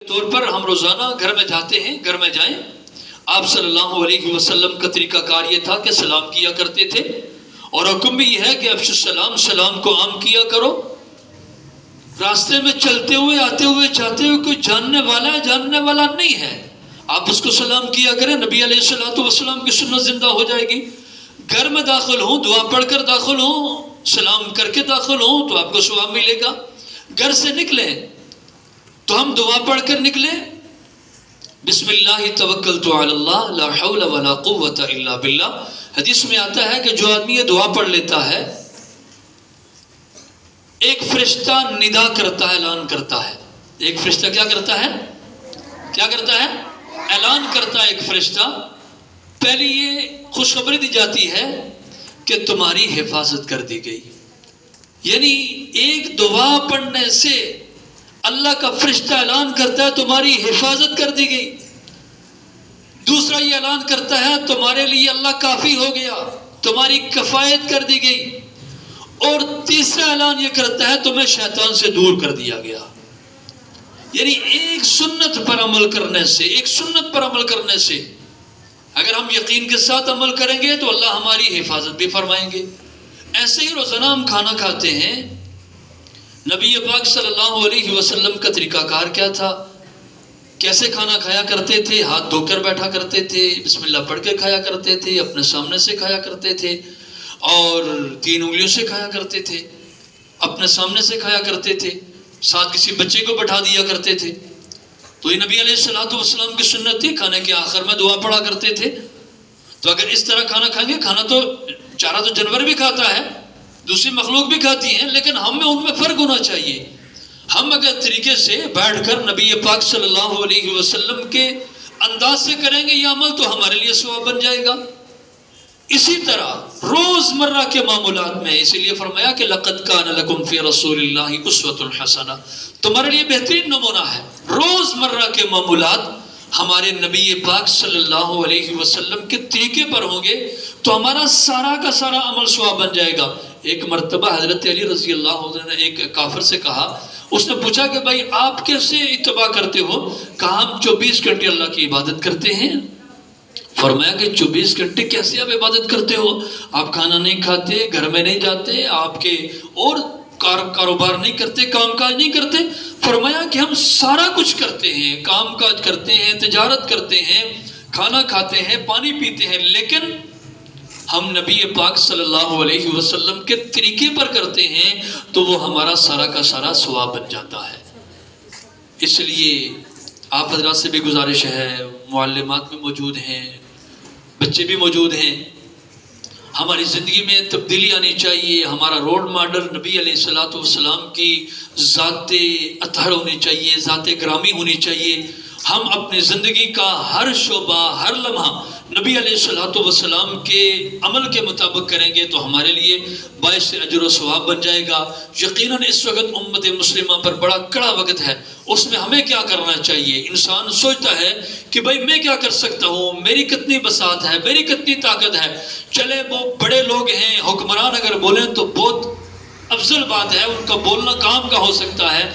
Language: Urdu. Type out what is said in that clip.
طور پر ہم روزانہ گھر میں جاتے ہیں، گھر میں جائیں، آپ صلی اللہ علیہ وسلم کا طریقہ کار یہ تھا کہ سلام کیا کرتے تھے، اور حکم بھی یہ ہے کہ افشوا السلام، سلام کو عام کیا کرو۔ راستے میں چلتے ہوئے، آتے ہوئے، جاتے ہوئے کوئی جاننے والا ہے، جاننے والا نہیں ہے، آپ اس کو سلام کیا کریں، نبی علیہ الصلوۃ والسلام کی سنت زندہ ہو جائے گی۔ گھر میں داخل ہوں، دعا پڑھ کر داخل ہوں، سلام کر کے داخل ہوں تو آپ کو ثواب ملے گا۔ گھر سے نکلیں تو ہم دعا پڑھ کر نکلیں، بسم اللہ توکلت علی اللہ لا حول ولا قوت الا باللہ۔ حدیث میں آتا ہے کہ جو آدمی یہ دعا پڑھ لیتا ہے، ایک فرشتہ ندا کرتا ہے، اعلان کرتا ہے۔ ایک فرشتہ کیا کرتا ہے؟ کیا کرتا ہے؟ اعلان کرتا ہے ایک فرشتہ۔ پہلی یہ خوشخبری دی جاتی ہے کہ تمہاری حفاظت کر دی گئی، یعنی ایک دعا پڑھنے سے اللہ کا فرشتہ اعلان کرتا ہے تمہاری حفاظت کر دی گئی۔ دوسرا یہ اعلان کرتا ہے تمہارے لیے اللہ کافی ہو گیا، تمہاری کفایت کر دی گئی۔ اور تیسرا اعلان یہ کرتا ہے تمہیں شیطان سے دور کر دیا گیا۔ یعنی ایک سنت پر عمل کرنے سے، ایک سنت پر عمل کرنے سے اگر ہم یقین کے ساتھ عمل کریں گے تو اللہ ہماری حفاظت بھی فرمائیں گے۔ ایسے ہی روزانہ ہم کھانا کھاتے ہیں، نبی پاک صلی اللہ علیہ وسلم کا طریقہ کار کیا تھا؟ کیسے کھانا کھایا کرتے تھے؟ ہاتھ دھو کر بیٹھا کرتے تھے، بسم اللہ پڑھ کے کھایا کرتے تھے، اپنے سامنے سے کھایا کرتے تھے، اور 3 انگلیوں سے کھایا کرتے تھے، اپنے سامنے سے کھایا کرتے تھے، ساتھ کسی بچے کو بٹھا دیا کرتے تھے۔ تو یہ نبی علیہ الصلوۃ والسلام کی سنت تھی، کھانے کے آخر میں دعا پڑھا کرتے تھے۔ تو اگر اس طرح کھانا کھائیں گے، کھانا تو چارہ تو جانور بھی کھاتا ہے، دوسری مخلوق بھی کھاتی ہیں، لیکن ہم میں ان میں فرق ہونا چاہیے۔ ہم اگر طریقے سے بیٹھ کر نبی پاک صلی اللہ علیہ وسلم کے انداز سے کریں گے یہ عمل تو ہمارے لیے ثواب بن جائے گا۔ اسی طرح روزمرہ کے معمولات میں اسی لیے فرمایا کہ لقد کان لکم فی رسول اللہ اسوۃ حسنہ، تمہارے لیے بہترین نمونہ ہے۔ روزمرہ کے معمولات ہمارے نبی پاک صلی اللہ علیہ وسلم کے طریقے پر ہوں گے تو ہمارا سارا کا سارا عمل ثواب بن جائے گا۔ ایک مرتبہ حضرت علی رضی اللہ عنہ نے ایک کافر سے کہا، اس نے پوچھا کہ بھائی آپ کیسے اتباع کرتے ہو؟ کہا ہم 24 گھنٹے اللہ کی عبادت کرتے ہیں۔ فرمایا کہ 24 گھنٹے کیسے آپ عبادت کرتے ہو؟ آپ کھانا نہیں کھاتے، گھر میں نہیں جاتے، آپ کے اور کاروبار نہیں کرتے، کام کاج نہیں کرتے۔ فرمایا کہ ہم سارا کچھ کرتے ہیں، کام کاج کرتے ہیں، تجارت کرتے ہیں، کھانا کھاتے ہیں، پانی پیتے ہیں، لیکن ہم نبی پاک صلی اللہ علیہ وسلم کے طریقے پر کرتے ہیں تو وہ ہمارا سارا کا سارا ثواب بن جاتا ہے۔ اس لیے آپ حضرات سے بھی گزارش ہے، معلمات میں موجود ہیں، بچے بھی موجود ہیں، ہماری زندگی میں تبدیلی آنی چاہیے۔ ہمارا رول ماڈل نبی علیہ الصلوۃ والسلام کی ذات اطہر ہونی چاہیے، ذات گرامی ہونی چاہیے۔ ہم اپنی زندگی کا ہر شعبہ، ہر لمحہ نبی علیہ الصلوۃ والسلام کے عمل کے مطابق کریں گے تو ہمارے لیے باعث اجر و ثواب بن جائے گا۔ یقیناً اس وقت امت مسلمہ پر بڑا کڑا وقت ہے، اس میں ہمیں کیا کرنا چاہیے؟ انسان سوچتا ہے کہ بھائی میں کیا کر سکتا ہوں، میری کتنی بساط ہے، میری کتنی طاقت ہے۔ چلے وہ بڑے لوگ ہیں، حکمران اگر بولیں تو بہت افضل بات ہے، ان کا بولنا کام کا ہو سکتا ہے،